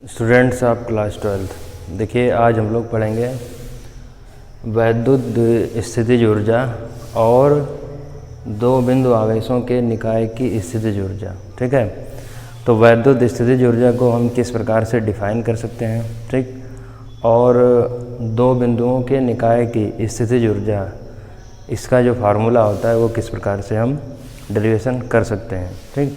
Students of class 12th, देखिए आज हम लोग पढ़ेंगे वैद्युत स्थितिज ऊर्जा और दो बिंदु आवेशों के निकाय की स्थितिज ऊर्जा। ठीक है, तो वैद्युत स्थितिज ऊर्जा को हम किस प्रकार से डिफाइन कर सकते हैं, ठीक, और दो बिंदुओं के निकाय की स्थितिज ऊर्जा, इसका जो फार्मूला होता है वो किस प्रकार से हम डेरिवेशन कर सकते हैं। ठीक,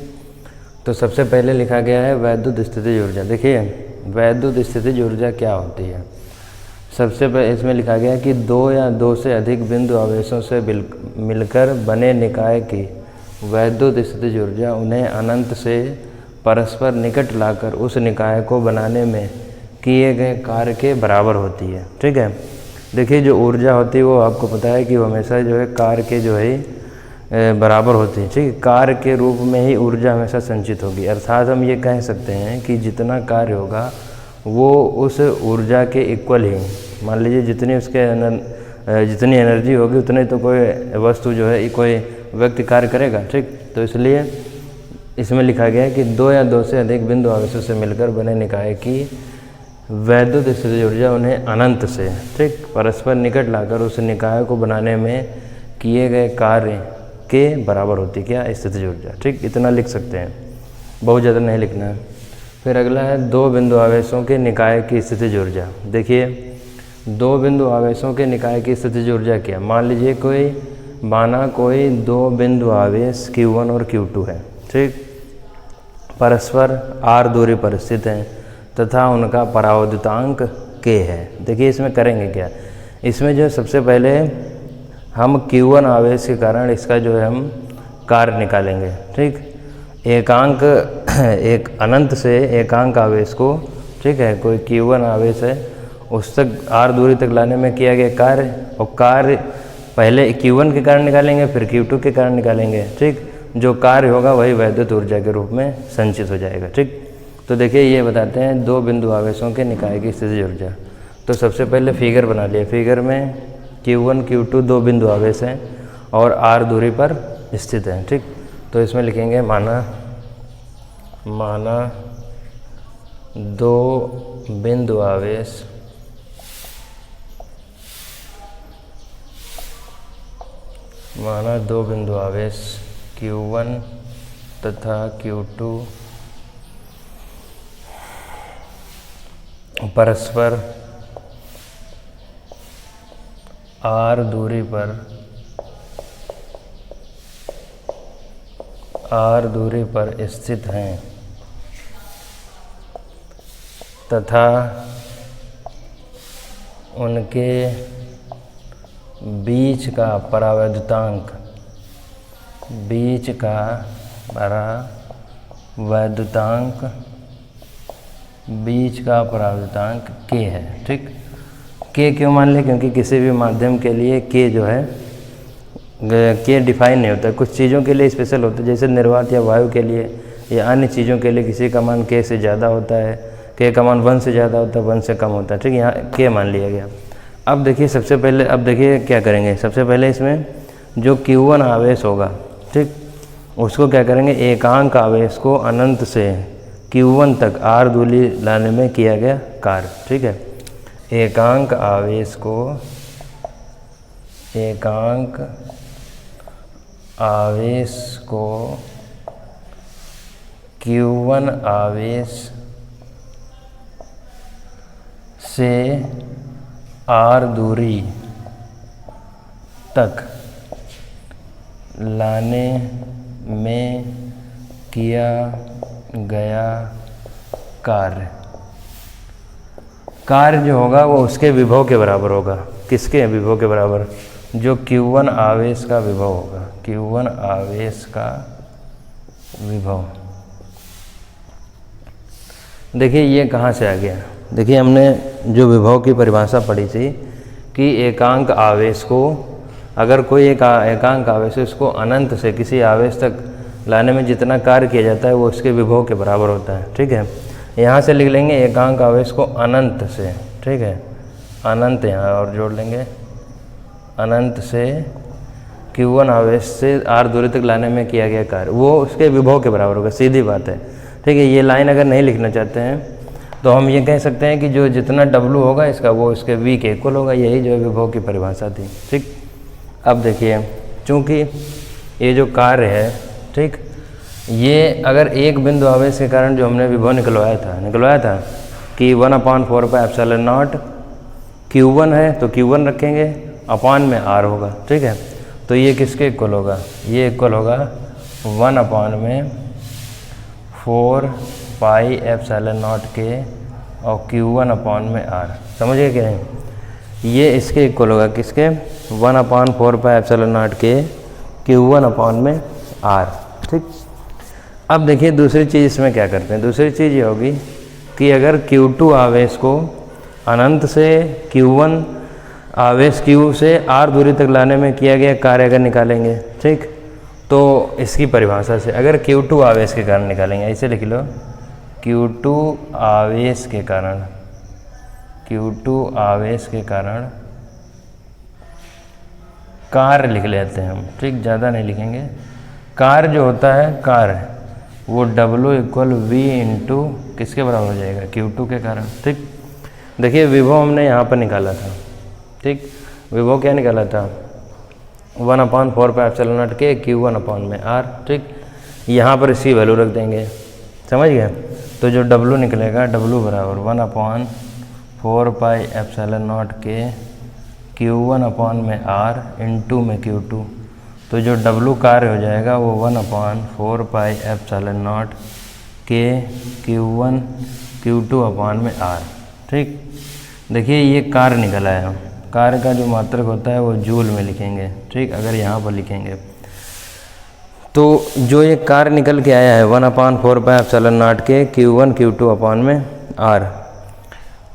तो सबसे पहले लिखा गया है वैद्युत स्थितिज ऊर्जा। देखिए वैद्युत स्थितिज ऊर्जा क्या होती है। सबसे पहले इसमें लिखा गया है कि दो या दो से अधिक बिंदु आवेशों से मिलकर बने निकाय की वैद्युत स्थितिज ऊर्जा उन्हें अनंत से परस्पर निकट लाकर उस निकाय को बनाने में किए गए कार्य के बराबर होती है। ठीक है, देखिए जो ऊर्जा होती है वो आपको पता है कि वो हमेशा जो है कार्य के जो है बराबर होती है। ठीक है, कार्य के रूप में ही ऊर्जा हमेशा संचित होगी, अर्थात हम ये कह सकते हैं कि जितना कार्य होगा वो उस ऊर्जा के इक्वल ही, मान लीजिए जितनी उसके जितनी एनर्जी होगी उतने तो कोई वस्तु जो है कोई व्यक्ति कार्य करेगा। ठीक, तो इसलिए इसमें लिखा गया है कि दो या दो से अधिक बिंदु आवेशों से मिलकर बने निकाय की वैद्युत स्थितिज ऊर्जा उन्हें अनंत से, ठीक, परस्पर निकट लाकर उस निकाय को बनाने में किए गए कार्य के बराबर होती है। क्या? स्थितिज ऊर्जा। ठीक, इतना लिख सकते हैं, बहुत ज़्यादा नहीं लिखना है। फिर अगला है दो बिंदु आवेशों के निकाय की स्थितिज ऊर्जा। देखिए दो बिंदु आवेशों के निकाय की स्थितिज ऊर्जा क्या, मान लीजिए कोई दो बिंदु आवेश Q1 और Q2 है, ठीक, परस्पर r दूरी पर स्थित हैं तथा उनका परावर्तितांक k है। देखिए इसमें करेंगे क्या, इसमें जो सबसे पहले हम Q1 आवेश के कारण इसका जो है हम कार्य निकालेंगे। ठीक, एक अनंत से एकांक आवेश को, ठीक है, कोई Q1 आवेश है उस तक r दूरी तक लाने में किया गया कार्य, और कार्य पहले Q1 के कारण निकालेंगे फिर Q2 के कारण निकालेंगे। ठीक, जो कार्य होगा वही वैद्युत ऊर्जा के रूप में संचित हो जाएगा। ठीक, तो देखिए ये बताते हैं दो बिंदु आवेशों के निकाय की स्थितिज ऊर्जा। तो सबसे पहले फिगर बना लिया, फिगर में Q1 Q2 दो बिंदु आवेश हैं और r दूरी पर स्थित हैं। ठीक, तो इसमें लिखेंगे माना दो बिंदु आवेश Q1 तथा Q2 परस्पर r दूरी पर स्थित हैं तथा उनके बीच का परावैद्युतांक k है। ठीक, k क्यों मान लें, क्योंकि किसी भी माध्यम के लिए k जो है k डिफाइन नहीं होता है, कुछ चीज़ों के लिए स्पेशल होता है, जैसे निर्वात या वायु के लिए या अन्य चीज़ों के लिए किसी का मान k से ज़्यादा होता है, k का मान 1 से ज़्यादा होता है, 1 से कम होता है। ठीक, यहाँ k मान लिया गया। अब देखिए सबसे पहले, अब देखिए क्या करेंगे, सबसे पहले इसमें जो Q1 आवेश होगा, ठीक, उसको क्या करेंगे, एकांक आवेश को अनंत से Q1 तक r दूरी लाने में किया गया कार्य। ठीक है, एकांक आवेश को Q1 आवेश से r दूरी तक लाने में किया गया कार्य जो होगा वो उसके विभव के बराबर होगा। किसके विभव के बराबर? जो Q1 आवेश का विभव होगा, Q1 आवेश का विभव। देखिए ये कहाँ से आ गया, देखिए हमने जो विभव की परिभाषा पढ़ी थी कि एकांक आवेश को, अगर कोई एकांक आवेश है उसको अनंत से किसी आवेश तक लाने में जितना कार्य किया जाता है वो उसके विभव के बराबर होता है। ठीक है, यहाँ से लिख लेंगे एकांक आवेश को अनंत से, ठीक है, अनंत यहाँ और जोड़ लेंगे, अनंत से Q1 आवेश से r दूरी तक लाने में किया गया कार्य वो उसके विभव के बराबर होगा, सीधी बात है। ठीक है, ये लाइन अगर नहीं लिखना चाहते हैं तो हम ये कह सकते हैं कि जो जितना W होगा इसका वो इसके V के इक्वल होगा। यही जो है विभव की परिभाषा थी। ठीक, अब देखिए चूँकि ये जो कार्य है, ठीक, ये अगर एक बिंदु आवेश के कारण जो हमने विभव निकलवाया था कि 1/4πε0 Q1 है तो Q1 रखेंगे, अपान में R होगा। ठीक है, तो ये किसके इक्वल होगा? ये इक्वल होगा 1/4πε0 के और Q1/R। समझ गए क्या है? ये इसके इक्वल होगा किसके? 1/4πε0 के Q1/R। ठीक, अब देखिए दूसरी चीज़ इसमें क्या करते हैं। दूसरी चीज़ ये होगी कि अगर Q2 आवेश को अनंत से Q1 आवेश Q से R दूरी तक लाने में किया गया कार्य अगर निकालेंगे, ठीक, तो इसकी परिभाषा से अगर Q2 आवेश के कारण निकालेंगे, ऐसे लिख लो, Q2 आवेश के कारण, Q2 आवेश के कारण कार्य लिख लेते हैं हम। ठीक, ज़्यादा नहीं लिखेंगे। कार्य जो होता है कार्य वो W इक्वल V इंटू किसके बराबर हो जाएगा? Q2 के कारण। ठीक, देखिए विभव हमने यहाँ पर निकाला था। ठीक, विभव क्या निकाला था? 1/4πε0 के Q1/R। ठीक, यहाँ पर इसकी वैल्यू रख देंगे। समझ गए? तो जो W निकलेगा, W बराबर 1/4πε0 के Q1/R इंटू में Q2। तो जो W कार्य हो जाएगा वो 1/4πε0 के Q2/R। ठीक, देखिए ये कार्य निकल आया। कार्य का जो मात्रक होता है वो जूल में लिखेंगे। ठीक, अगर यहाँ पर लिखेंगे तो जो ये कार्य निकल के आया है 1/4πε0 के Q1 Q2/R,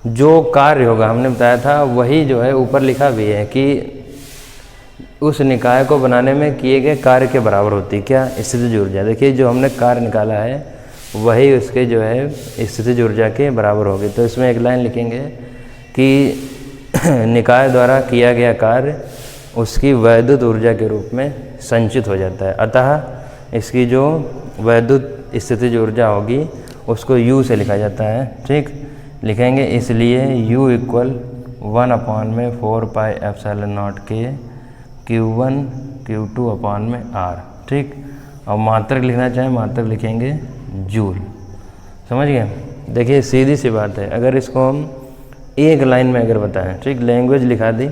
जो कार्य होगा हमने बताया था वही जो है ऊपर लिखा भी है कि उस निकाय को बनाने में किए गए कार्य के बराबर होती है क्या? स्थितिज ऊर्जा। देखिए जो हमने कार्य निकाला है वही उसके जो है स्थितिज ऊर्जा के बराबर होगी। तो इसमें एक लाइन लिखेंगे कि निकाय द्वारा किया गया कार्य उसकी वैद्युत ऊर्जा के रूप में संचित हो जाता है। अतः इसकी जो वैद्युत स्थितिज ऊर्जा होगी उसको U से लिखा जाता है। ठीक, लिखेंगे इसलिए U इक्वल 1/4πε0 के Q1 Q2/R। ठीक, और मात्रक लिखना चाहें मात्रक लिखेंगे जूल। समझ गए? देखिए सीधी सी बात है। अगर इसको हम एक लाइन में अगर बताएं, ठीक, लैंग्वेज लिखा दी,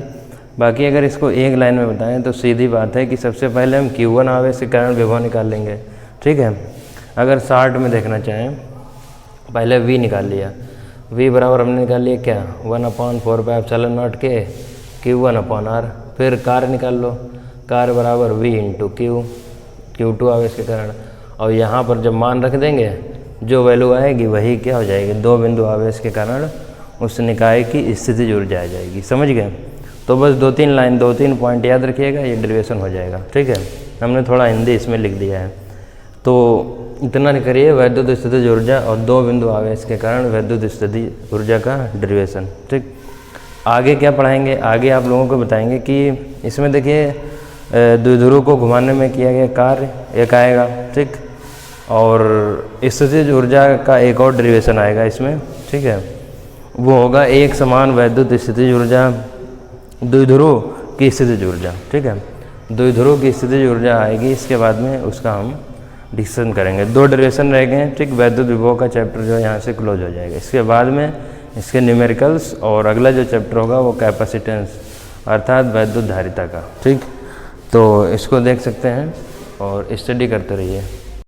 बाकी अगर इसको एक लाइन में बताएं तो सीधी बात है कि सबसे पहले हम Q1 आवेश के कारण विभव निकाल लेंगे। ठीक है, अगर शार्ट में देखना चाहें पहले V निकाल लिया। V बराबर हमने निकाल लिया क्या? 1/4πε0 के Q1/R। फिर कार्य निकाल लो, कार्य बराबर V इंटू Q2 आवेश के कारण। और यहाँ पर जब मान रख देंगे जो वैल्यू आएगी वही क्या हो जाएगी? दो बिंदु आवेश के कारण उस निकाय की स्थितिज ऊर्जा आ जाएगी। समझ गए? तो बस 2-3 लाइन 2-3 पॉइंट याद रखिएगा, ये डेरिवेशन हो जाएगा। ठीक है, हमने थोड़ा हिंदी इसमें लिख दिया है। तो इतना करिए, वैद्युत स्थितिज ऊर्जा और दो बिंदु आवेश के कारण वैद्युत स्थितिज ऊर्जा का डेरिवेशन। ठीक, आगे क्या पढ़ाएंगे? आगे आप लोगों को बताएंगे कि इसमें देखिए द्विध्रुव को घुमाने में किया गया कार्य एक आएगा। ठीक, और स्थितिज ऊर्जा का एक और डेरिवेशन आएगा इसमें। ठीक है, वो होगा एक समान वैद्युत स्थितिज ऊर्जा द्विध्रुव की स्थितिज ऊर्जा। ठीक है, द्विध्रुव की स्थितिज ऊर्जा आएगी, इसके बाद में उसका हम डिस्कशन करेंगे। 2 डेरिवेशन रह गए हैं। ठीक, वैद्युत विभव का चैप्टर जो है यहाँ से क्लोज हो जाएगा। इसके बाद में इसके न्यूमेरिकल्स और अगला जो चैप्टर होगा वो कैपेसिटेंस अर्थात वैद्युत धारिता का। ठीक, तो इसको देख सकते हैं और स्टडी करते रहिए।